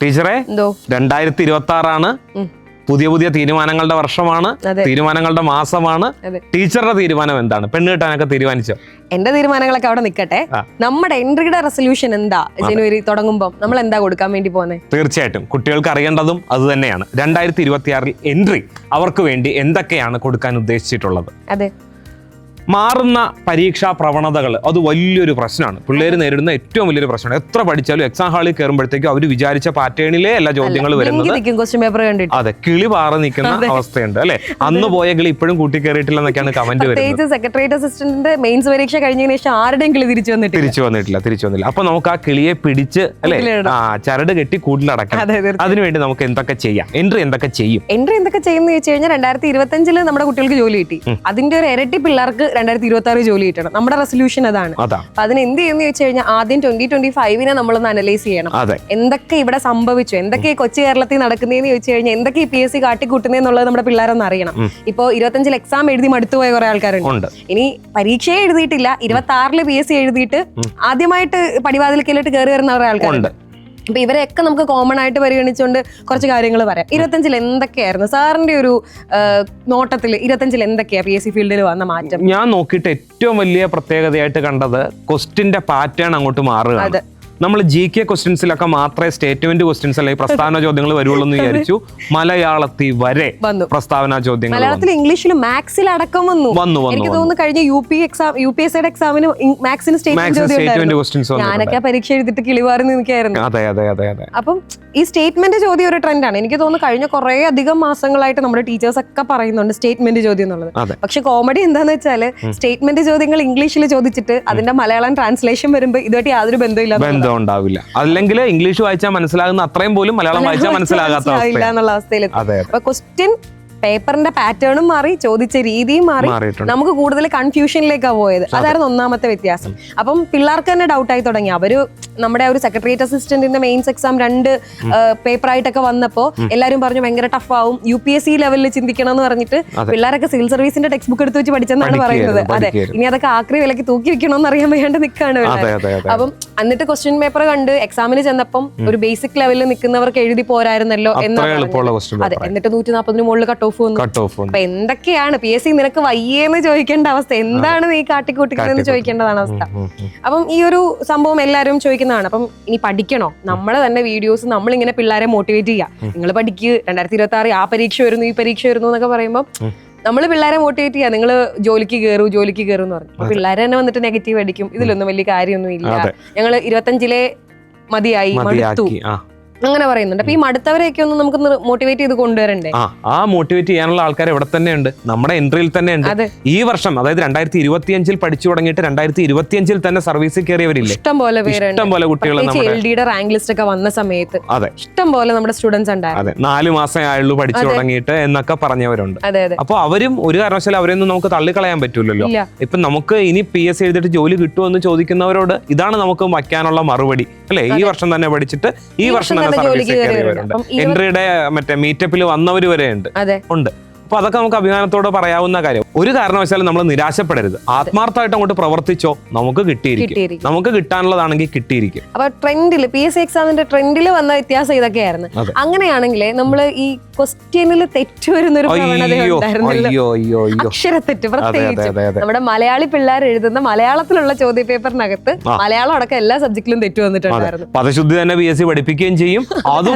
ടീച്ചറെ 2026 പുതിയ പുതിയ തീരുമാനങ്ങളുടെ വർഷമാണ്, തീരുമാനങ്ങളുടെ മാസമാണ്. ടീച്ചറുടെ തീരുമാനം എന്താണ്? പെണ്ണ് കിട്ടാനൊക്കെ തീരുമാനിച്ചോ? എന്റെ തീരുമാനങ്ങളൊക്കെ അവിടെ നിൽക്കട്ടെ. നമ്മുടെ എൻട്രിയുടെ റെസൊല്യൂഷൻ എന്താ? ജനുവരി തുടങ്ങുമ്പോൾ നമ്മൾ എന്താ കൊടുക്കാൻ വേണ്ടി പോകുന്നത്? തീർച്ചയായിട്ടും കുട്ടികൾക്ക് അറിയേണ്ടതും അത് തന്നെയാണ്. 2026 എൻട്രി അവർക്ക് വേണ്ടി എന്തൊക്കെയാണ് കൊടുക്കാൻ ഉദ്ദേശിച്ചിട്ടുള്ളത്? അതെ, മാറുന്ന പരീക്ഷാ പ്രവണതകൾ അത് വലിയൊരു പ്രശ്നമാണ്. പിള്ളേർ നേരിടുന്ന ഏറ്റവും വലിയൊരു പ്രശ്നമാണ്. എത്ര പഠിച്ചാലും എക്സാം ഹാളിൽ കയറുമ്പോഴത്തേക്കും അവർ വിചാരിച്ച പാറ്റേണിലെ എല്ലാ ചോദ്യങ്ങൾ വരുന്നത്. അതെ, കിളി പാറി നിൽക്കുന്ന അവസ്ഥയുണ്ട് അല്ലെ. അന്ന് പോയ കിളി ഇപ്പോഴും കൂട്ടി കയറിയിട്ടില്ല എന്നൊക്കെയാണ് കമന്റ് വരുന്നത്. സെക്രട്ടേറിയറ്റ് അസിസ്റ്റന്റ് മെയിൻസ് പരീക്ഷ കഴിഞ്ഞതിന് ശേഷം ആരുടെയും കിളി തിരിച്ചു വന്നിട്ടില്ല. അപ്പൊ നമുക്ക് ആ കിളിയെ പിടിച്ച് അല്ലെ ചരട് കെട്ടി കൂട്ടിലടക്കാം. അതിനുവേണ്ടി നമുക്ക് എന്തൊക്കെ ചെയ്യാം? എൻട്രി എന്തൊക്കെ ചെയ്യും എന്ന് വെച്ച് കഴിഞ്ഞാൽ 2025 നമ്മുടെ കുട്ടികൾക്ക് ജോലി കിട്ടി. അതിന്റെ ഒരു ഇരട്ടി പിള്ളേർക്ക് 2026 ജോലി കിട്ടണം. നമ്മുടെ റെസൊല്യൂഷൻ അതാണ്. അതിന് എന്ത് ചെയ്യുന്ന ചോദിച്ചു കഴിഞ്ഞാൽ ആദ്യം 2025 നമ്മളൊന്ന് അനലൈസ് ചെയ്യണം. എന്തൊക്കെ ഇവിടെ സംഭവിച്ചു, എന്തൊക്കെ കൊച്ചു കേരളത്തിൽ നടക്കുന്നതെന്ന് ചോദിച്ചു കഴിഞ്ഞാൽ എന്തൊക്കെ PSC കാട്ടിക്കൂട്ടുന്നതെന്നുള്ളത് നമ്മുടെ പിള്ളേരൊന്നും അറിയണം. ഇപ്പൊ 25 എക്സാം എഴുതി മടുത്തുപോയ കുറെ ആൾക്കാരുണ്ട്. ഇനി പരീക്ഷയെ എഴുതിയിട്ടില്ല, 26 PSC എഴുതിയിട്ട് ആദ്യമായിട്ട് പടിവാതിൽക്കലിട്ട് കയറി വരുന്ന കുറെ ആൾക്കാരുണ്ട്. അപ്പൊ ഇവരെയൊക്കെ നമുക്ക് കോമൺ ആയിട്ട് പരിഗണിച്ചുകൊണ്ട് കുറച്ച് കാര്യങ്ങൾ പറയാം. 25 എന്തൊക്കെയായിരുന്നു സാറിന്റെ ഒരു നോട്ടത്തിൽ? 25 എന്തൊക്കെയാ PSC ഫീൽഡിൽ വന്ന മാറ്റം? ഞാൻ നോക്കിയിട്ട് ഏറ്റവും വലിയ പ്രത്യേകതയായിട്ട് കണ്ടത് ക്വസ്റ്റിന്റെ പാറ്റേൺ അങ്ങോട്ട് മാറുകയാണ്. നമ്മൾ GK ക്വസ്റ്റ്യൻസിലൊക്കെ മാത്രമേ സ്റ്റേറ്റ്മെന്റ് ക്വസ്റ്റ്യൻസ് അല്ലെങ്കിൽ പ്രസ്താവന ചോദ്യങ്ങൾ വരുള്ളൂ എന്ന് വിചാരിച്ചു. മലയാളത്തിൽ വരെ പ്രസ്താവന ചോദ്യങ്ങൾ, മലയാളത്തിൽ ഇംഗ്ലീഷിലും മാത്സിൽ അടക്കം വന്നു. എനിക്ക് തോന്നുന്നു കഴിഞ്ഞ UPSC എക്സാമിന് മാത്സിന് സ്റ്റേറ്റ്മെന്റ് ക്വസ്റ്റ്യൻസ് ഞാനൊക്കെ പരീക്ഷ എഴുതിയിട്ട് കിളിവാറി നിൽക്കായിരുന്നു. അപ്പം ഈ സ്റ്റേറ്റ്മെന്റ് ചോദ്യം ഒരു ട്രെൻഡാണ്. എനിക്ക് തോന്നുന്നു കഴിഞ്ഞ കുറെ അധികം മാസങ്ങളായിട്ട് നമ്മുടെ ടീച്ചേഴ്സ് ഒക്കെ പറയുന്നുണ്ട് സ്റ്റേറ്റ്മെന്റ് ചോദ്യം എന്നുള്ളത്. പക്ഷെ കോമഡി എന്താന്ന് വെച്ചാല് സ്റ്റേറ്റ്മെന്റ് ചോദ്യങ്ങൾ ഇംഗ്ലീഷിൽ ചോദിച്ചിട്ട് അതിന്റെ മലയാളം ട്രാൻസ്ലേഷൻ വരുമ്പോൾ ഇതുമായിട്ട് യാതൊരു ബന്ധമില്ല ഉണ്ടാവില്ല. അല്ലെങ്കിൽ ഇംഗ്ലീഷ് വായിച്ചാൽ മനസ്സിലാകുന്ന അത്രയും പോലും മലയാളം വായിച്ചാൽ മനസ്സിലാകാത്ത അവസ്ഥയിൽ. ക്വസ്റ്റ്യൻ പേപ്പറിന്റെ പാറ്റേണും മാറി, ചോദിച്ച രീതിയും മാറി, നമുക്ക് കൂടുതൽ കൺഫ്യൂഷനിലേക്കാണ് പോയത്. അതായിരുന്നു ഒന്നാമത്തെ വ്യത്യാസം. അപ്പം പിള്ളേർക്ക് തന്നെ ഡൗട്ടായി തുടങ്ങി. അവര് നമ്മുടെ ഒരു സെക്രട്ടേറിയറ്റ് അസിസ്റ്റന്റിന്റെ മെയിൻസ് എക്സാം 2 പേപ്പറായിട്ടൊക്കെ വന്നപ്പോ എല്ലാരും പറഞ്ഞു ഭയങ്കര ടഫ് ആവും, UPSC ലെവലിൽ ചിന്തിക്കണം എന്ന് പറഞ്ഞിട്ട് പിള്ളേരൊക്കെ സിവിൽ സർവീസിന്റെ ടെക്സ്റ്റ് ബുക്ക് എടുത്ത് വെച്ച് പഠിച്ചെന്നാണ് പറയുന്നത്. അതെ, ഇനി അതൊക്കെ ആക്രി വിലക്ക് തൂക്കി വെക്കണമെന്ന് അറിയാൻ വയ്യാണ്ട് നിൽക്കാണ്. അപ്പം എന്നിട്ട് ക്വസ്റ്റ്യൻ പേപ്പർ കണ്ട് എക്സാമിന് ചെന്നപ്പം ഒരു ബേസിക് ലെവലിൽ നിൽക്കുന്നവർക്ക് എഴുതി പോരായിരുന്നല്ലോ എന്നാണ്. അതെ, എന്നിട്ട് 140 മുകളിൽ കട്ട് ഓഫ്. അപ്പൊ എന്തൊക്കെയാണ് PSC നിനക്ക് വയ്യേന്ന് ചോദിക്കേണ്ട അവസ്ഥ, എന്താണ് നീ കാട്ടിക്കൂട്ടിക്കുന്നതെന്ന് ചോദിക്കേണ്ടതാണ് അവസ്ഥ. അപ്പം ഈ ഒരു സംഭവം എല്ലാവരും ചോദിക്കുന്നതാണ്. അപ്പം ഇനി പഠിക്കണോ? നമ്മളെ തന്നെ വീഡിയോസ് നമ്മളിങ്ങനെ പിള്ളേരെ മോട്ടിവേറ്റ് ചെയ്യാം. നിങ്ങൾ പഠിക്ക്, 2026 ആ പരീക്ഷ വരുന്നു, ഈ പരീക്ഷ വരുന്നു എന്നൊക്കെ പറയുമ്പോൾ നമ്മൾ പിള്ളേരെ മോട്ടിവേറ്റ് ചെയ്യാം. നിങ്ങൾ ജോലിക്ക് കയറൂ എന്ന് പറഞ്ഞു. അപ്പൊ പിള്ളേരെ തന്നെ വന്നിട്ട് നെഗറ്റീവ് അടിക്കും. ഇതിലൊന്നും വലിയ കാര്യമൊന്നും ഇല്ല, ഞങ്ങൾ 25 മതിയായി, മടുത്തു അങ്ങനെ പറയുന്നുണ്ട്. അപ്പൊ ഈ മടുത്തവരെയൊക്കെ ഒന്ന് നമുക്ക് മോട്ടിവേറ്റ് ചെയ്ത് കൊണ്ടുവരണ്ടേ? ആ മോട്ടിവേറ്റ് ചെയ്യാനുള്ള ആൾക്കാർ ഇവിടെ തന്നെ ഉണ്ട്, നമ്മുടെ എൻട്രിയിൽ തന്നെ ഉണ്ട്. ഈ വർഷം അതായത് 2025 പഠിച്ചു തുടങ്ങിയിട്ട് 2025 തന്നെ സർവീസിൽ കയറിയവരില്ലേ, ഇഷ്ടം പോലെ കുട്ടികൾ. LDയുടെ റാങ്ക് ലിസ്റ്റ് ഒക്കെ വന്ന സമയത്ത് ഇഷ്ടം പോലെ നമ്മുടെ സ്റ്റുഡൻസ് ഉണ്ടായിരുന്നു. 4 മാസമേ ആയുള്ളൂ പഠിച്ചു തുടങ്ങിയിട്ട് എന്നൊക്കെ പറഞ്ഞവരുണ്ട്. അപ്പൊ അവരും ഒരു കാരണവശാലും അവരെയൊന്നും നമുക്ക് തള്ളിക്കളയാൻ പറ്റൂലല്ലോ. ഇപ്പൊ നമുക്ക് ഇനി PSC എഴുതിയിട്ട് ജോലി കിട്ടുമെന്ന് ചോദിക്കുന്നവരോട് ഇതാണ് നമുക്ക് വയ്ക്കാനുള്ള മറുപടി അല്ലെ. ഈ വർഷം തന്നെ പഠിച്ചിട്ട് ഈ വർഷം എൻട്രിയുടെ മറ്റേ മീറ്റപ്പിൽ വന്നവര് വരെ ഉണ്ട്. അപ്പൊ അതൊക്കെ നമുക്ക് അഭിമാനത്തോടെ പറയാവുന്ന കാര്യം. ഒരു കാരണവശാലും നമ്മൾ നിരാശപ്പെടരുത്. ആത്മാർത്ഥമായിട്ട് അങ്ങോട്ട് പ്രവർത്തിച്ചോ, നമുക്ക് കിട്ടിയിരിക്കും. നമുക്ക് കിട്ടാനുള്ളതാണെങ്കിൽ കിട്ടിയിരിക്കും. അപ്പൊ ട്രെൻഡിൽ PSC എക്സാമിന്റെ ട്രെൻഡിൽ വന്ന വ്യത്യാസം ഇതൊക്കെയായിരുന്നു. അങ്ങനെയാണെങ്കിൽ നമ്മൾ ഈ ക്വസ്റ്റ്യനിൽ തെറ്റ് വരുന്നൊരു അക്ഷരത്തെറ്റ്, പ്രത്യേകിച്ച് നമ്മുടെ മലയാളി പിള്ളേർ എഴുതുന്ന മലയാളത്തിലുള്ള ചോദ്യ പേപ്പറിനകത്ത് മലയാളം അടക്കം എല്ലാ സബ്ജക്റ്റിലും തെറ്റ് വന്നിട്ടുണ്ടായിരുന്നു. പദശുദ്ധി തന്നെ PSC പഠിപ്പിക്കുകയും ചെയ്യും. അത്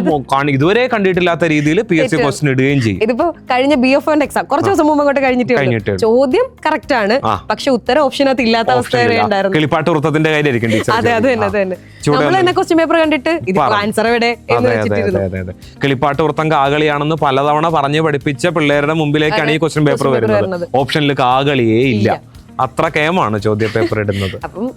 ഇതുവരെ കണ്ടിട്ടില്ലാത്ത രീതിയിൽ PSC ക്വസ്റ്റ്യൻ ഇടുകയും ചെയ്യും. ഇതിപ്പോ കഴിഞ്ഞ BF1 എക്സാം കുറച്ച് ദിവസം മുമ്പ് അങ്ങോട്ട് കഴിഞ്ഞിട്ട് ചോദ്യം കറക്റ്റ് ആണ്, പക്ഷെ ഉത്തരം ഓപ്ഷനകത്ത് ഇല്ലാത്ത അവസ്ഥ വരെ ഉണ്ടായിരുന്നു. കിളിപ്പാട്ട് വൃത്തത്തിന്റെ കാര്യമായിരിക്കും. അതെ, അത് തന്നെ നമ്മൾ തന്നെ ക്വസ്റ്റ്യൻ പേപ്പർ കണ്ടിട്ട് ആൻസർ എവിടെ എന്ന് വെച്ചിട്ടിരുന്നു. കിളിപ്പാട്ട് വൃത്തം കാകളിയാണെന്ന് പലതവണ പറഞ്ഞു പഠിപ്പിച്ച പിള്ളേരുടെ മുമ്പിലേക്കാണ് ഈ ക്വസ്റ്റ്യൻ പേപ്പർ വരുന്നത്. ഓപ്ഷനിൽ കാകളിയേ ഇല്ല. അത്ര കേമാണ് ചോദ്യ പേപ്പർ ഇടുന്നത്. അപ്പം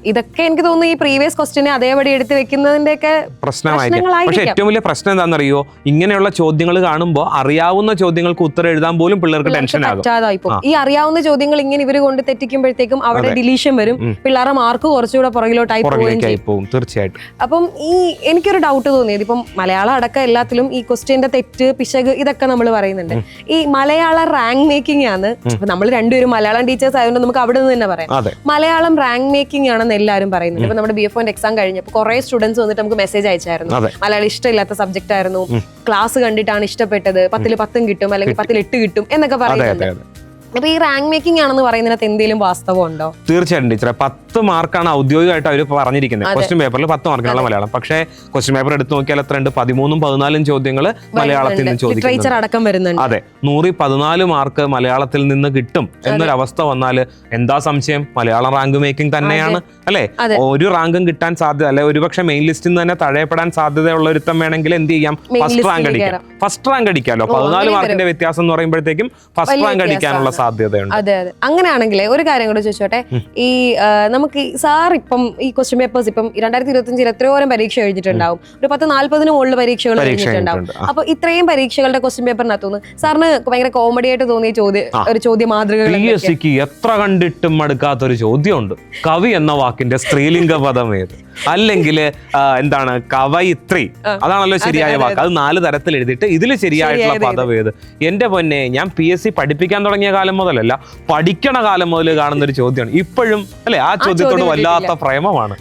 ഇതൊക്കെ എനിക്ക് തോന്നുന്നു ഈ പ്രീവിയസ് ക്വസ്റ്റ്യനെ അതേപടി എടുത്ത് വെക്കുന്നതിന്റെ ഒക്കെ പ്രശ്നമായിരിക്കും. പക്ഷെ ഏറ്റവും വലിയ പ്രശ്നം എന്താണെന്നറിയോ, ഇങ്ങനെയുള്ള ചോദ്യങ്ങൾ കാണുമ്പോൾ അറിയാവുന്ന ചോദ്യങ്ങൾക്ക് ഉത്തരം എഴുതാൻ പോലും പിള്ളേർക്ക് ടെൻഷൻ ആകും. ഈ അറിയാവുന്ന ചോദ്യങ്ങൾ ഇങ്ങനെ ഇവര് കൊണ്ട് തെറ്റിക്കുമ്പോഴത്തേക്കും അവിടെ ഡിലീഷൻ വരും, പിള്ളേരുടെ മാർക്ക് കുറച്ചുകൂടെ പുറകിലോട്ടായി പോകും. തീർച്ചയായിട്ടും. അപ്പം ഈ എനിക്കൊരു ഡൗട്ട് തോന്നിയത്, ഇപ്പം മലയാളം അടക്കം എല്ലാത്തിലും ഈ ക്വസ്റ്റ്യന്റെ തെറ്റ്, പിശക് ഇതൊക്കെ നമ്മൾ പറയുന്നുണ്ട്. ഈ മലയാള റാങ്ക് മേക്കിംഗ് ആണ്. നമ്മൾ രണ്ടുപേരും മലയാളം ടീച്ചേഴ്സ് ആയതുകൊണ്ട് നമുക്ക് അവിടെ നിന്ന് തന്നെ പറയാം. മലയാളം റാങ്ക് മേക്കിംഗ് ആണെന്ന് എല്ലാവരും പറയുന്നത്. ഇപ്പൊ നമ്മുടെ BFOന്റെ എക്സാം കഴിഞ്ഞപ്പോൾ കുറെ സ്റ്റുഡൻസ് വന്നിട്ട് നമുക്ക് മെസ്സേജ് അയച്ചായിരുന്നു, മലയാളം ഇഷ്ടമില്ലാത്ത സബ്ജക്റ്റ് ആയിരുന്നു, ക്ലാസ് കണ്ടിട്ടാണ് ഇഷ്ടപ്പെട്ടത്, 10 10 കിട്ടും അല്ലെങ്കിൽ 10 8 കിട്ടും എന്നൊക്കെ പറയുന്നത്. അപ്പൊ ഈ റാങ്ക് മേക്കിംഗ് ആണെന്ന് പറയുന്നതിനകത്ത് എന്തെങ്കിലും വാസ്തവം ഉണ്ടോ? തീർച്ചയായിട്ടും ടീച്ചറെ, 10 മാർക്കാണ് ഔദ്യോഗികമായിട്ട് അവർ പറഞ്ഞിരിക്കുന്നത്. ക്വസ്റ്റ്യൻ പേപ്പറിൽ 10 മാർക്കാണ് മലയാളം. പക്ഷേ ക്വസ്റ്റ്യൻ പേപ്പർ എടുത്ത് നോക്കിയാൽ എത്ര ഉണ്ട്? 13ഉം 14ഉം ചോദ്യങ്ങൾ മലയാളത്തിൽ നിന്ന് ചോദിക്കും. അടക്കം വരുന്നുണ്ട്. അതെ, 114 മാർക്ക് മലയാളത്തിൽ നിന്ന് കിട്ടും എന്നൊരവസ്ഥ വന്നാൽ എന്താ സംശയം? മലയാളം റാങ്ക് മേക്കിംഗ് തന്നെയാണ് അല്ലെ. ഒരു റാങ്കും കിട്ടാൻ സാധ്യത അല്ലെ, ഒരുപക്ഷെ മെയിൻ ലിസ്റ്റിൽ നിന്ന് തന്നെ തഴയപ്പെടാൻ സാധ്യതയുള്ള ഒരുത്തം വേണമെങ്കിൽ എന്ത് ചെയ്യാം? ഫസ്റ്റ് റാങ്ക് അടിക്കാം. ഫസ്റ്റ് റാങ്ക് അടിക്കാമല്ലോ. 14 മാർക്കിന്റെ വ്യത്യാസം എന്ന് പറയുമ്പോഴത്തേക്കും ഫസ്റ്റ് റാങ്ക് അടിക്കാനുള്ള സാധ്യതയുണ്ട്. അതെ അതെ. അങ്ങനെയാണെങ്കിൽ ഒരു കാര്യം കൂടെ ചോദിച്ചോട്ടെ, ഈ നമുക്ക് സാർ ഇപ്പം ഈ ക്വസ്റ്റ്യൻ പേപ്പേഴ്സ് ഇപ്പം 2025 എത്രയോരം പരീക്ഷ എഴുതിയിട്ടുണ്ടാവും, ഒരു 10-40 മുകളിൽ പരീക്ഷകൾ എഴുതിയിട്ടുണ്ടാവും. അപ്പൊ ഇത്രയും പരീക്ഷകളുടെ ക്വസ്റ്റ്യൻ പേപ്പറിനകത്തുനിന്ന് സാറിന് ഭയങ്കര കോമഡി ആയിട്ട് തോന്നിയ ഒരു ചോദ്യ മാതൃക? PSCക്ക് എത്ര കണ്ടിട്ടും മടുക്കാത്തൊരു ചോദ്യമുണ്ട്. കവി എന്ന വാക്കിന്റെ സ്ത്രീലിംഗ പദം ഏത്? അല്ലെങ്കിൽ എന്താണ് കവയിത്രി? അതാണല്ലോ ശരിയായ വാക്ക്. അത് 4 തരത്തിൽ എഴുതിയിട്ട് ഇതിൽ ശരിയായിട്ടുള്ള പദം ഏത്? എന്റെ പൊന്നെ, ഞാൻ PSC പഠിപ്പിക്കാൻ തുടങ്ങിയ കാലം മുതലല്ല, പഠിക്കണ കാലം മുതൽ കാണുന്ന ഒരു ചോദ്യമാണ് ഇപ്പോഴും അല്ലെ. ആ ചോദ്യത്തോട് വല്ലാത്ത പ്രേമമാണ്.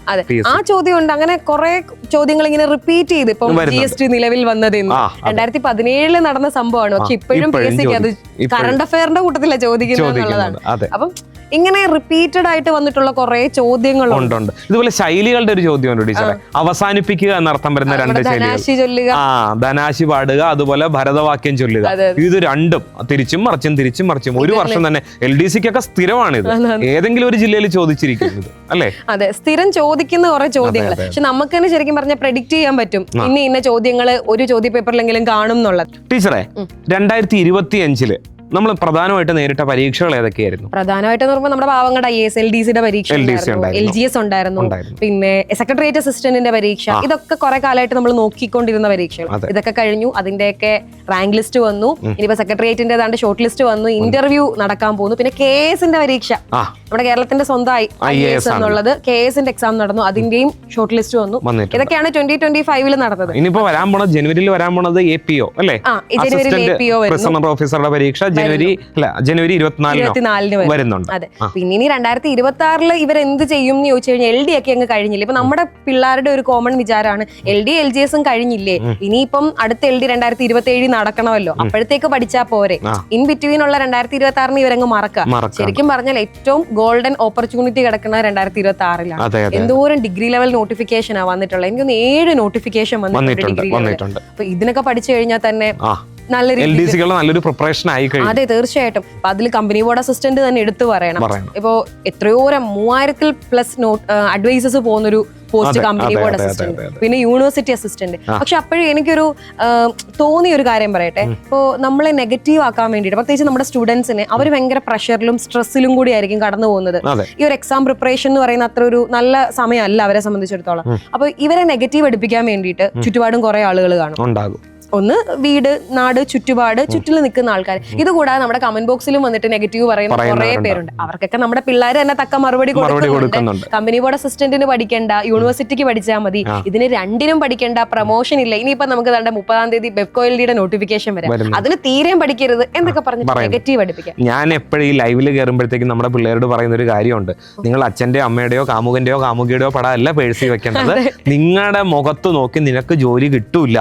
ആ ചോദ്യം ഉണ്ട്. അങ്ങനെ കുറെ ചോദ്യങ്ങൾ ഇങ്ങനെ റിപ്പീറ്റ് ചെയ്ത് ഇപ്പം GST നിലവിൽ വന്നത് 2017 നടന്ന സംഭവമാണ്. പക്ഷെ ഇപ്പോഴും PSCക്ക് അത് കറണ്ട് അഫയറിന്റെ കൂട്ടത്തിലാണ് ചോദിക്കുന്നത് എന്നുള്ളതാണ്. അപ്പം ഇങ്ങനെ റിപ്പീറ്റഡ് ആയിട്ട് വന്നിട്ടുള്ള കുറെ ചോദ്യങ്ങളുണ്ട്. ഇതുപോലെ ശൈലികളുടെ ഒരു ചോദ്യമുണ്ട് ടീച്ചറെ. അവസാനിപ്പിക്കുക എന്നർത്ഥം വരുന്ന 2 ശൈലികൾ. ധനാശി പാടുക, അതുപോലെ ഭരതവാക്യം ചൊല്ലുക. ഇത് രണ്ടും തിരിച്ചും മറിച്ചും ഒരു വർഷം തന്നെ LDCക്കൊക്കെ സ്ഥിരമാണ് ഇത്. ഏതെങ്കിലും ഒരു ജില്ലയിൽ ചോദിച്ചിരിക്കുന്നത് അല്ലേ? അതെ, സ്ഥിരം ചോദിക്കുന്ന കുറെ ചോദ്യങ്ങൾ. പക്ഷെ നമുക്ക് തന്നെ ശരിക്കും പറഞ്ഞാൽ പ്രെഡിക്റ്റ് ചെയ്യാൻ പറ്റും ഇന്ന ചോദ്യങ്ങൾ ഒരു ചോദ്യ പേപ്പറിലെങ്കിലും കാണും എന്നുള്ളത്. ടീച്ചറെ, 2025 നമ്മൾ പ്രധാനമായിട്ട് നേരിട്ട പരീക്ഷകൾ ഏതൊക്കെയായിരുന്നു? പ്രധാനമായിട്ട് നമ്മുടെ പാവങ്ങളുടെ IAS LDCയുടെ പരീക്ഷ, LGS ഉണ്ടായിരുന്നു, പിന്നെ സെക്രട്ടേറിയറ്റ് അസിസ്റ്റന്റിന്റെ പരീക്ഷ. ഇതൊക്കെ കുറെ കാലമായിട്ട് നമ്മൾ നോക്കിക്കൊണ്ടിരുന്ന പരീക്ഷകൾ. ഇതൊക്കെ കഴിഞ്ഞു, അതിന്റെയൊക്കെ റാങ്ക് ലിസ്റ്റ് വന്നു. ഇനിയിപ്പോ സെക്രട്ടേറിയറ്റിന്റെ ഏതാണ്ട് ഷോർട്ട് ലിസ്റ്റ് വന്നു, ഇന്റർവ്യൂ നടക്കാൻ പോകുന്നു. പിന്നെ KSന്റെ പരീക്ഷ, നമ്മുടെ കേരളത്തിന്റെ സ്വന്തം IAS എന്നുള്ളത് KSന്റെ എക്സാം നടന്നു, അതിന്റെയും ഷോർട്ട് ലിസ്റ്റ് വന്നു. ഇതൊക്കെയാണ് 2025 നടന്നത്. ഇനിയിപ്പോ വരാൻ പോണത് ജനുവരിയിൽ വരാൻ പോണത് APO അല്ലേ? ഓഫീസറുടെ പരീക്ഷ ജനുവരി 24 വരുന്നുണ്ട്. അതെ. പിന്നെ ഇനി 2026 ഇവരെന്ത് ചെയ്യും എന്ന് ചോദിച്ചു കഴിഞ്ഞാൽ LD ഒക്കെ അങ്ങ് കഴിഞ്ഞില്ലേ. ഇപ്പൊ നമ്മുടെ പിള്ളേരുടെ ഒരു കോമൺ വിചാരമാണ് LD LGSും കഴിഞ്ഞില്ലേ, ഇനിയിപ്പം അടുത്ത LD 2027 നടക്കണമല്ലോ, അപ്പോഴത്തേക്ക് പഠിച്ചാ പോരെ. ഇൻ ബിറ്റ്വീൻ ഉള്ള 2026 ഇവരങ്ങ് മറക്കുക. ശരിക്കും പറഞ്ഞാൽ ഏറ്റവും ഗോൾഡൻ ഓപ്പർച്യൂണിറ്റി കിടക്കുന്ന 2026 എന്തോരം ഡിഗ്രി ലെവൽ നോട്ടിഫിക്കേഷനാ വന്നിട്ടുള്ളത്. എനിക്കൊന്ന് 7 നോട്ടിഫിക്കേഷൻ വന്നിട്ടുണ്ട്. അപ്പൊ ഇതിനൊക്കെ പഠിച്ചു കഴിഞ്ഞാൽ തന്നെ നല്ലൊരു പ്രിപ്പറേഷൻ ആയി കഴിഞ്ഞു. അതെ, തീർച്ചയായിട്ടും. അതിൽ കമ്പനി ബോർഡ് അസിസ്റ്റന്റ് തന്നെ എടുത്തു പറയണം. ഇപ്പോ എത്രയോരം 3000+ അഡ്വൈസസ് പോകുന്നൊരു പോസ്റ്റ് കമ്പനി ബോർഡ് അസിസ്റ്റന്റ്, പിന്നെ യൂണിവേഴ്സിറ്റി അസിസ്റ്റന്റ്. പക്ഷെ അപ്പോഴും എനിക്കൊരു തോന്നിയ ഒരു കാര്യം പറയട്ടെ. ഇപ്പോ നമ്മളെ നെഗറ്റീവ് ആക്കാൻ വേണ്ടിയിട്ട്, പ്രത്യേകിച്ച് നമ്മുടെ സ്റ്റുഡൻസിനെ, അവർ ഭയങ്കര പ്രഷറിലും സ്ട്രെസ്സിലും കൂടി ആയിരിക്കും കടന്നു പോകുന്നത്. ഈ ഒരു എക്സാം പ്രിപ്പറേഷൻ എന്ന് പറയുന്ന അത്ര ഒരു നല്ല സമയമല്ല അവരെ സംബന്ധിച്ചിടത്തോളം. അപ്പൊ ഇവരെ നെഗറ്റീവ് എടുപ്പിക്കാൻ വേണ്ടിയിട്ട് ചുറ്റുപാടും കുറെ ആളുകൾ കാണും. ഒന്ന് വീട്, നാട്, ചുറ്റുപാട്, ചുറ്റിൽ നിൽക്കുന്ന ആൾക്കാർ. ഇതുകൂടാതെ നമ്മുടെ കമന്റ് ബോക്സിലും വന്നിട്ട് നെഗറ്റീവ് പറയുന്ന കുറെ പേരുണ്ട്. അവർക്കൊക്കെ നമ്മുടെ പിള്ളേർ തന്നെ തക്ക മറുപടി കൊടുക്കുന്നുണ്ട്. കമ്പനി ബോർഡ് അസിസ്റ്റന്റിന് പഠിക്കേണ്ട, യൂണിവേഴ്സിറ്റിക്ക് പഠിച്ചാൽ മതി, ഇതിന് രണ്ടിനും പഠിക്കേണ്ട, പ്രൊമോഷൻ ഇല്ല. ഇനിയിപ്പോ നമുക്ക് 30-ാം തീയതി ബെബ്കോ LDയുടെ നോട്ടിഫിക്കേഷൻ വരാം, അതിന് തീരെയും പഠിക്കരുത് എന്നൊക്കെ പറഞ്ഞ് നെഗറ്റീവ് പഠിപ്പിക്കാം. ഞാൻ എപ്പോഴും ഈ ലൈവില് കയറുമ്പോഴത്തേക്കും നമ്മുടെ പിള്ളേരോട് പറയുന്ന ഒരു കാര്യമുണ്ട്. നിങ്ങൾ അച്ഛന്റെയോ അമ്മയുടെയോ കാമുകന്റെയോ കാമുകിയുടെയോ പടമല്ല പേഴ്സി വെക്കേണ്ടത്, നിങ്ങളുടെ മുഖത്ത് നോക്കി നിനക്ക് ജോലി കിട്ടൂല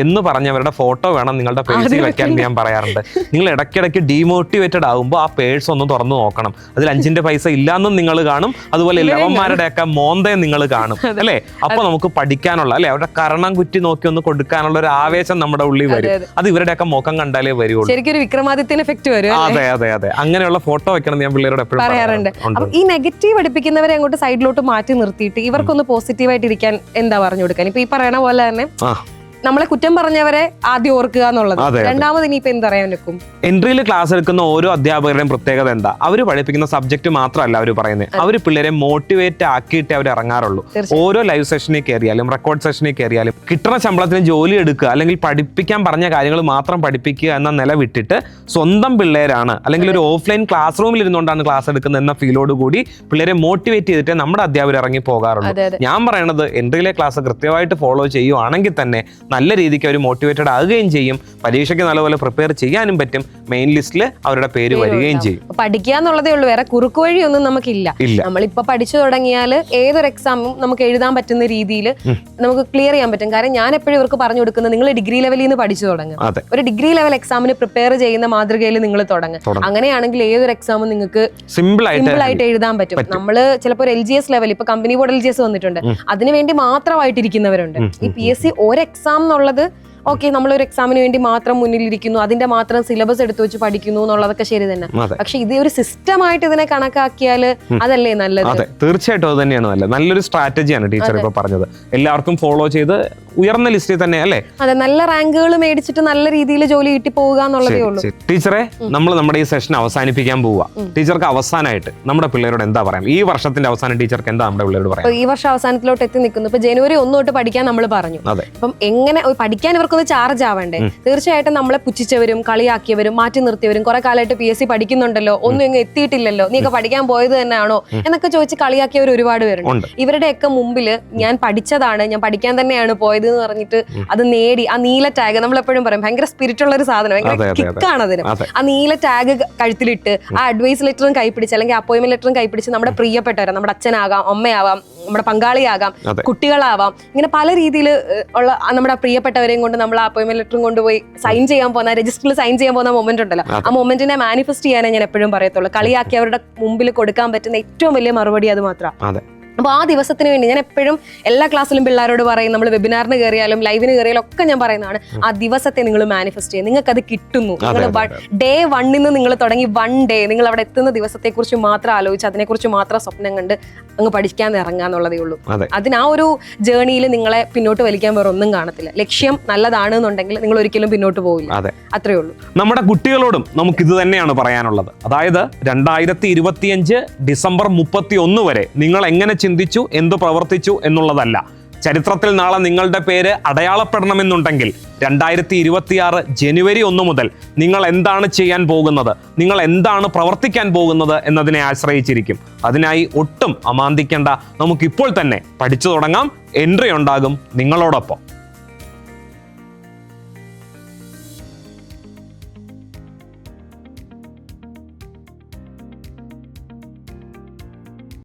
എന്ന് പറഞ്ഞവരുടെ ഫോട്ടോ വേണം നിങ്ങളുടെ പേഴ്സിൽ വെക്കാൻ ഞാൻ പറയാറുണ്ട്. നിങ്ങൾ ഇടയ്ക്കിടയ്ക്ക് ഡീമോട്ടിവേറ്റഡ് ആകുമ്പോൾ ആ പേഴ്സ് ഒന്ന് തുറന്നു നോക്കണം. അതിൽ 5 പൈസ ഇല്ലാന്നും നിങ്ങൾ കാണും, അതുപോലെ ലവന്മാരുടെ ഒക്കെ മോന്തയും നിങ്ങൾ കാണും അല്ലെ. അപ്പൊ നമുക്ക് പഠിക്കാനുള്ള അല്ലെ, അവരുടെ കരണം കുറ്റി നോക്കി ഒന്ന് കൊടുക്കാനുള്ള ഒരു ആവേശം നമ്മുടെ ഉള്ളിൽ വരും. അത് ഇവരുടെയൊക്കെ മുഖം കണ്ടാലേ വരുള്ളൂ. ശരിക്കും ഒരു വിക്രമാദിത്യൻ എഫക്ട് വരും. അതെ അതെ അതെ, അങ്ങനെയുള്ള ഫോട്ടോ വെക്കണം ഞാൻ പിള്ളേരോട് എപ്പോഴും പറയാറുണ്ട്. ഈ നെഗറ്റീവ് പഠിപ്പിക്കുന്നവരെ അങ്ങോട്ട് സൈഡിലോട്ട് മാറ്റി നിർത്തിയിട്ട് ഇവർക്കൊന്ന് പോസിറ്റീവായിട്ട് ഇരിക്കാൻ എന്താ പറഞ്ഞു കൊടുക്കാൻ? ഇപ്പൊ ഈ പറയണ പോലെ തന്നെ നമ്മളെ കുറ്റം പറഞ്ഞവരെ ആദ്യം ഓർക്കുക എന്നുള്ളത്. രണ്ടാമത് ഇനിയിപ്പോ എന്തറിയാൻ നിൽക്കും? എൻട്രിയിൽ ക്ലാസ് എടുക്കുന്ന ഓരോ അധ്യാപകരുടെയും പ്രത്യേകത എന്താ? അവർ പഠിപ്പിക്കുന്ന സബ്ജക്ട് മാത്രമല്ല അവർ പറയുന്നത്, അവർ പിള്ളേരെ മോട്ടിവേറ്റ് ആക്കിയിട്ടേ അവർ ഇറങ്ങാറുള്ളൂ. ഓരോ ലൈവ് സെഷനിൽ കയറിയാലും റെക്കോർഡ് സെഷനിൽ കയറിയാലും കിട്ടുന്ന ശമ്പളത്തിന് ജോലി എടുക്കുക, അല്ലെങ്കിൽ പഠിപ്പിക്കാൻ പറഞ്ഞ കാര്യങ്ങൾ മാത്രം പഠിപ്പിക്കുക എന്ന നില വിട്ടിട്ട് സ്വന്തം പിള്ളേരാണ്, അല്ലെങ്കിൽ ഒരു ഓഫ്ലൈൻ ക്ലാസ് റൂമിൽ ഇരുന്നുകൊണ്ടാണ് ക്ലാസ് എടുക്കുന്നത് എന്ന ഫീലോട് കൂടി പിള്ളേരെ മോട്ടിവേറ്റ് ചെയ്തിട്ട് നമ്മുടെ അധ്യാപകർ ഇറങ്ങി പോകാറുള്ളൂ. ഞാൻ പറയണത് എൻട്രിയിലെ ക്ലാസ് കൃത്യമായിട്ട് ഫോളോ ചെയ്യുവാണെങ്കിൽ തന്നെ നല്ല രീതിക്ക് അവർ മോട്ടിവേറ്റഡ് ആകുകയും ചെയ്യും, പരീക്ഷയ്ക്ക് നല്ലപോലെ പ്രിപ്പയർ ചെയ്യാനും പറ്റും, മെയിൻ ലിസ്റ്റിൽ അവരുടെ പേര് വരികയും ചെയ്യും. പഠിക്കുക എന്നുള്ളതേ ഉള്ളൂ, വേറെ കുറുക്കു വഴിയൊന്നും നമുക്കില്ല. നമ്മളിപ്പോ പഠിച്ചു തുടങ്ങിയാൽ ഏതൊരു എക്സാമും നമുക്ക് എഴുതാൻ പറ്റുന്ന രീതിയിൽ നമുക്ക് ക്ലിയർ ചെയ്യാൻ പറ്റും. കാരണം ഞാൻ എപ്പോഴും ഇവർക്ക് പറഞ്ഞു കൊടുക്കുന്നത്, നിങ്ങൾ ഡിഗ്രി ലെവലിൽ നിന്ന് പഠിച്ചു തുടങ്ങുക, ഒരു ഡിഗ്രി ലെവൽ എക്സാമിന് പ്രിപ്പയർ ചെയ്യുന്ന മാതൃകയിൽ നിങ്ങൾ തുടങ്ങുക. അങ്ങനെയാണെങ്കിൽ ഏതൊരു എക്സാമും നിങ്ങൾക്ക് സിമ്പിൾ ആയിട്ട് എഴുതാൻ പറ്റും. നമ്മള് ചിലപ്പോൾ ഒരു LGS ലെവൽ, ഇപ്പൊ കമ്പനി ബോർഡ് LGS വന്നിട്ടുണ്ട്, അതിനുവേണ്ടി മാത്രമായിട്ടിരിക്കുന്നവരുണ്ട്. ഈ PSC ഒരു എക്സാം എന്നുള്ളത് ഓക്കെ, നമ്മളൊരു എക്സാമിന് വേണ്ടി മാത്രം മുന്നിലിരിക്കുന്നു, അതിന്റെ മാത്രം സിലബസ് എടുത്തു വെച്ച് പഠിക്കുന്നു എന്നുള്ളതൊക്കെ ശരി തന്നെ. പക്ഷെ ഇത് ഒരു സിസ്റ്റമായിട്ട് ഇതിനെ കണക്കാക്കിയാൽ അതല്ലേ നല്ലത്? അതെ, തീർച്ചയായിട്ടും അത് തന്നെയാണ് നല്ലത്. നല്ലൊരു സ്ട്രാറ്റജിയാണ് ടീച്ചർ ഇപ്പൊ പറഞ്ഞത്. എല്ലാവർക്കും ഫോളോ ചെയ്ത് ഉയർന്ന ലിസ്റ്റിൽ തന്നെ അല്ലേ? അതെ, നല്ല റാങ്കുകൾ മേടിച്ചിട്ട് നല്ല രീതിയിൽ ജോലി കിട്ടി പോവുക എന്നുള്ളതേ ഉള്ളൂ. ടീച്ചറെ, നമ്മൾ നമ്മുടെ ഈ സെഷൻ അവസാനിപ്പിക്കാൻ പോവുക. ടീച്ചർക്ക് അവസാനമായിട്ട് നമ്മുടെ പിള്ളേരോട് എന്താ പറയാം? ഈ വർഷത്തിന്റെ അവസാനം ടീച്ചർക്ക് എന്താ നമ്മുടെ പിള്ളേരോട് പറയാം? ഈ വർഷം അവസാനത്തിലോട്ട് എത്തി നിൽക്കുന്നു. ഇപ്പൊ ജനുവരി 1 തൊട്ട് പഠിക്കാൻ നമ്മൾ പറഞ്ഞു. അപ്പം എങ്ങനെ പഠിക്കാൻ ഇവർക്കൊന്ന് ചാർജ് ആവണ്ടേ? തീർച്ചയായിട്ടും നമ്മളെ പുച്ഛിച്ചവരും കളിയാക്കിയവരും മാറ്റി നിർത്തിയവരും കുറെ കാലമായിട്ട് PSC പഠിക്കുന്നുണ്ടല്ലോ, ഒന്നും എങ്ങും എത്തിയിട്ടില്ലല്ലോ, നീയൊക്കെ പഠിക്കാൻ പോയത് തന്നെയാണോ എന്നൊക്കെ ചോദിച്ച് കളിയാക്കിയവർ ഒരുപാട് പേരുണ്ട്. ഇവരുടെയൊക്കെ മുമ്പിൽ ഞാൻ പഠിച്ചതാണ്, ഞാൻ പഠിക്കാൻ തന്നെയാണ് പോയത് എന്ന് പറഞ്ഞിട്ട് അത് നേടി ആ നീല ടാഗ്, നമ്മൾ എപ്പോഴും പറയും ഭയങ്കര സ്പിരിറ്റ് ഉള്ള ഒരു സാധനം, ഭയങ്കര കിക്കാണ് അതിന്. ആ നീല ടാഗ് കഴുത്തിലിട്ട് ആ അഡ്വൈസ് ലെറ്ററും കൈപ്പിടിച്ച് അല്ലെങ്കിൽ അപ്പോയിന്റ്മെന്റ് ലെറ്ററും കൈപ്പിടിച്ച് നമ്മുടെ പ്രിയപ്പെട്ടവരെ, നമ്മുടെ അച്ഛനാകാം, അമ്മയാവാം, നമ്മുടെ പങ്കാളിയാകാം, കുട്ടികളാവാം, ഇങ്ങനെ പല രീതിയിൽ ഉള്ള നമ്മുടെ പ്രിയപ്പെട്ടവരെയും കൊണ്ട് നമ്മൾ ആ അപ്പോയിന്റ്മെന്റ് ലെറ്ററും കൊണ്ടുപോയി സൈൻ ചെയ്യാൻ പോകുന്ന, രജിസ്റ്ററിൽ സൈൻ ചെയ്യാൻ പോകുന്ന മൊമെന്റ് ഉണ്ടല്ലോ, ആ മൊമെന്റിനെ മാനിഫെസ്റ്റ് ചെയ്യാനേ ഞാൻ എപ്പോഴും പറയത്തുള്ളൂ. കളിയാക്കിയവരുടെ മുമ്പിൽ കൊടുക്കാൻ പറ്റുന്ന ഏറ്റവും വലിയ മറുപടി അത് മാത്രമാണ്. അപ്പോൾ ആ ദിവസത്തിന് വേണ്ടി ഞാൻ എപ്പോഴും എല്ലാ ക്ലാസ്സിലും പിള്ളേരോട് പറയും, നമ്മൾ വെബിനാറിന് കയറിയാലും ലൈവിന് കയറിയാലും ഒക്കെ ഞാൻ പറയുന്നതാണ്, ആ ദിവസത്തെ നിങ്ങൾ മാനിഫെസ്റ്റ് ചെയ്യുക. നിങ്ങൾക്ക് അത് കിട്ടുന്നു. നിങ്ങൾ ഡേ 1 നിന്ന് നിങ്ങൾ തുടങ്ങി 1 ഡേ നിങ്ങൾ അവിടെ എത്തുന്ന ദിവസത്തെക്കുറിച്ച് മാത്രം ആലോചിച്ച് അതിനെക്കുറിച്ച് മാത്രം സ്വപ്നം കണ്ട് അങ്ങ് പഠിക്കാൻ ഇറങ്ങുക എന്നുള്ളതേ ഉള്ളൂ. അതിന് ആ ഒരു ജേർണിയിൽ നിങ്ങളെ പിന്നോട്ട് വലിക്കാൻ വേറെ ഒന്നും കാണത്തില്ല. ലക്ഷ്യം നല്ലതാണ് എന്നുണ്ടെങ്കിൽ നിങ്ങൾ ഒരിക്കലും പിന്നോട്ട് പോവില്ല. അത്രേ ഉള്ളൂ. നമ്മുടെ കുട്ടികളോടും നമുക്ക് ഇത് തന്നെയാണ് പറയാനുള്ളത്. അതായത് 2025 ഡിസംബർ 31 വരെ നിങ്ങൾ എങ്ങനെ ചിന്തിച്ചു, എന്ത് പ്രവർത്തിച്ചു എന്നുള്ളതല്ല. ചരിത്രത്തിൽ നാളെ നിങ്ങളുടെ പേര് അടയാളപ്പെടണമെന്നുണ്ടെങ്കിൽ 2026 ജനുവരി 1 മുതൽ നിങ്ങൾ എന്താണ് ചെയ്യാൻ പോകുന്നത്, നിങ്ങൾ എന്താണ് പ്രവർത്തിക്കാൻ പോകുന്നത് എന്നതിനെ ആശ്രയിച്ചിരിക്കും. അതിനായി ഒട്ടും അമാന്തിക്കേണ്ട. നമുക്കിപ്പോൾ തന്നെ പഠിച്ചു തുടങ്ങാം. എൻട്രി ഉണ്ടാകും നിങ്ങളോടൊപ്പം.